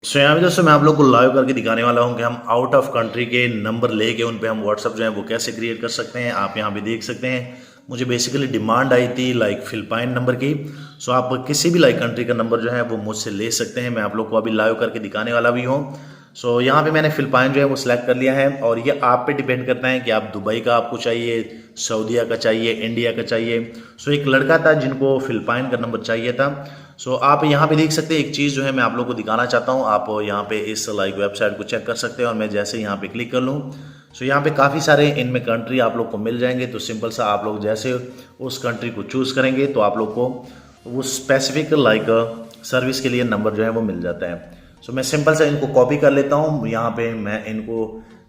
सो यहाँ पे दोस्तों मैं आप लोग को लाइव करके दिखाने वाला हूँ कि हम आउट ऑफ कंट्री के नंबर लेके उन पे हम व्हाट्सअप जो है वो कैसे क्रिएट कर सकते हैं। आप यहाँ पे देख सकते हैं मुझे बेसिकली डिमांड आई थी लाइक फिलिपाइन नंबर की। सो आप किसी भी लाइक कंट्री का नंबर जो है वो मुझसे ले सकते हैं। मैं आप लोग को अभी लाइव करके दिखाने वाला भी हूँ। सो यहाँ पे मैंने फिलिपाइन जो है वो सिलेक्ट कर लिया है और ये आप पे डिपेंड करता है कि आप दुबई का आपको चाहिए, सऊदीया का चाहिए, इंडिया का चाहिए। सो एक लड़का था जिनको फिलिपाइन का नंबर चाहिए था। सो आप यहाँ पे देख सकते हैं एक चीज़ जो है मैं आप लोग को दिखाना चाहता हूँ। आप यहाँ पे इस लाइक वेबसाइट को चेक कर सकते हैं और मैं जैसे यहाँ पे क्लिक कर लूँ सो यहाँ पे काफ़ी सारे इनमें कंट्री आप लोग को मिल जाएंगे। तो सिंपल सा आप लोग जैसे उस कंट्री को चूज़ करेंगे तो आप लोग को वो स्पेसिफिक लाइक सर्विस के लिए नंबर जो है वो मिल जाता है। सो मैं सिंपल सा इनको कॉपी कर लेता हूँ। यहाँ पे मैं इनको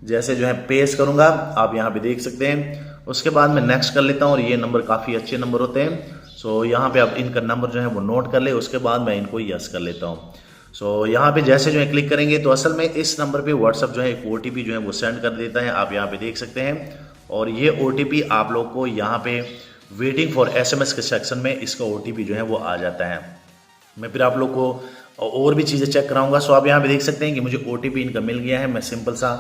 जैसे जो है पेस्ट करूँगा, आप यहाँ पे देख सकते हैं। उसके बाद मैं नेक्स्ट कर लेता हूँ और ये नंबर काफ़ी अच्छे नंबर होते हैं। सो यहाँ पे आप इनका नंबर जो है वो नोट कर ले, उसके बाद मैं इनको यस कर लेता हूँ। सो यहाँ पे जैसे जो है क्लिक करेंगे तो असल में इस नंबर पे व्हाट्सअप जो है एक OTP जो है वो सेंड कर देता है। आप यहाँ पे देख सकते हैं और ये OTP आप लोग को यहाँ पे वेटिंग फॉर SMS के सेक्शन में इसका OTP जो है वो आ जाता है। मैं फिर आप लोग को और भी चीज़ें चेक कराऊंगा। सो आप यहाँ पे देख सकते हैं कि मुझे OTP इनका मिल गया है। मैं सिंपल सा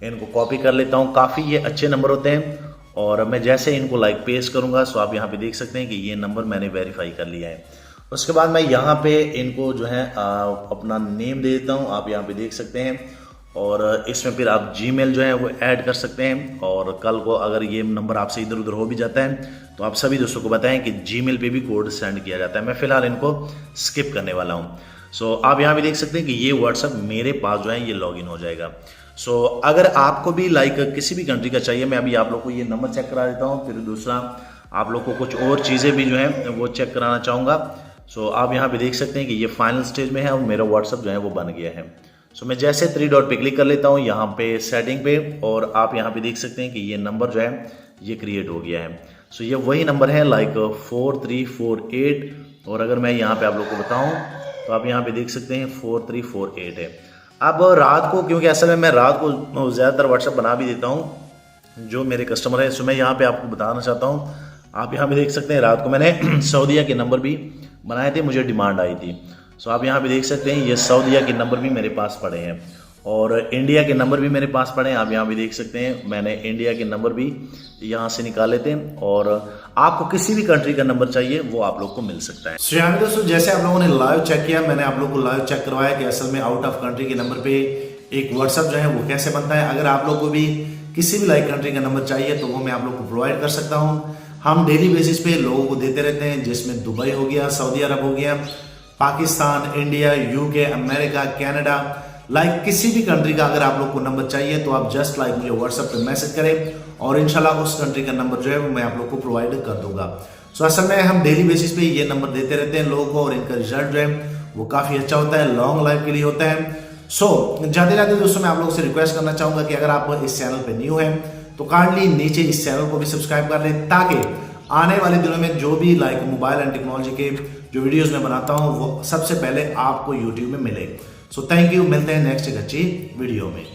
इनको कॉपी कर लेता हूँ। काफ़ी ये अच्छे नंबर होते हैं और मैं जैसे इनको लाइक पेस्ट करूँगा सो आप यहाँ पे देख सकते हैं कि ये नंबर मैंने वेरीफाई कर लिया है। उसके बाद मैं यहाँ पे इनको जो है अपना नेम दे देता हूँ। आप यहाँ पे देख सकते हैं और इसमें फिर आप Gmail जो है वो ऐड कर सकते हैं। और कल को अगर ये नंबर आपसे इधर उधर हो भी जाता है तो आप सभी दोस्तों को बताएं कि Gmail पे भी कोड सेंड किया जाता है। मैं फिलहाल इनको स्किप करने वाला हूँ। सो आप यहाँ पे देख सकते हैं कि ये व्हाट्सअप मेरे पास जो है ये लॉगिन हो जाएगा। सो अगर आपको भी लाइक किसी भी कंट्री का चाहिए, मैं अभी आप लोग को ये नंबर चेक करा देता हूँ। फिर दूसरा आप लोग को कुछ और चीज़ें भी जो है वो चेक कराना चाहूँगा। सो आप यहाँ पे देख सकते हैं कि ये फाइनल स्टेज में है और मेरा व्हाट्सअप जो है वो बन गया है। सो मैं जैसे 3 डॉट पे क्लिक कर लेता हूँ यहाँ पे सेटिंग पे और आप यहाँ पे देख सकते हैं कि ये नंबर जो है ये क्रिएट हो गया है। सो ये वही नंबर है लाइक 4348 और अगर मैं यहाँ पे आप लोग को बताऊँ तो आप यहाँ पे देख सकते हैं 4348 है। अब रात को, क्योंकि असल में मैं रात को ज़्यादातर व्हाट्सअप बना भी देता हूँ जो मेरे कस्टमर हैं, सो मैं यहाँ पे आपको बताना चाहता हूँ। आप यहाँ पे देख सकते हैं रात को मैंने सऊदीया के नंबर भी बनाए थे, मुझे डिमांड आई थी। सो आप यहाँ पे देख सकते हैं ये सऊदीया के नंबर भी मेरे पास पड़े हैं और इंडिया के नंबर भी मेरे पास पड़े हैं। आप यहाँ पे देख सकते हैं मैंने इंडिया के नंबर भी यहाँ से निकाले थे और आपको किसी भी कंट्री का नंबर चाहिए वो आप लोग को मिल सकता है। सो यहाँ पे दोस्तों जैसे आप लोगों ने लाइव चेक किया, मैंने आप लोग को लाइव चेक करवाया कि असल में आउट ऑफ कंट्री के नंबर पे एक व्हाट्सअप जो है वो कैसे बनता है। अगर आप लोग को भी किसी भी लाइक कंट्री का नंबर चाहिए तो वो मैं आप लोग को प्रोवाइड कर सकता हूँ। हम डेली बेसिस पे लोगों को देते रहते हैं, जिसमें दुबई हो गया, सऊदी अरब हो गया, Pakistan, India, UK, America, Canada, like किसी भी कंट्री का अगर आप लोग को नंबर चाहिए तो आप जस्ट लाइक मुझे व्हाट्सएप पे मैसेज करें और इंशाल्लाह उस कंट्री का नंबर जो है वो मैं आप लोग को प्रोवाइड कर दूंगा। सो असल में हम डेली बेसिस पे ये नंबर देते रहते हैं लोगों को और इनका रिजल्ट जो है वो काफ़ी अच्छा होता है, लॉन्ग लाइफ के लिए होता है। सो जाते जाते दोस्तों मैं आप लोगों से रिक्वेस्ट करना चाहूँगा कि अगर आप इस चैनल पर न्यू हैं तो काइंडली नीचे इस चैनल को भी सब्सक्राइब कर लें ताकि आने वाले दिनों में जो भी लाइक मोबाइल एंड टेक्नोलॉजी के जो वीडियोस मैं बनाता हूँ वो सबसे पहले आपको यूट्यूब में मिले। सो थैंक यू, मिलते हैं नेक्स्ट एक अच्छी वीडियो में।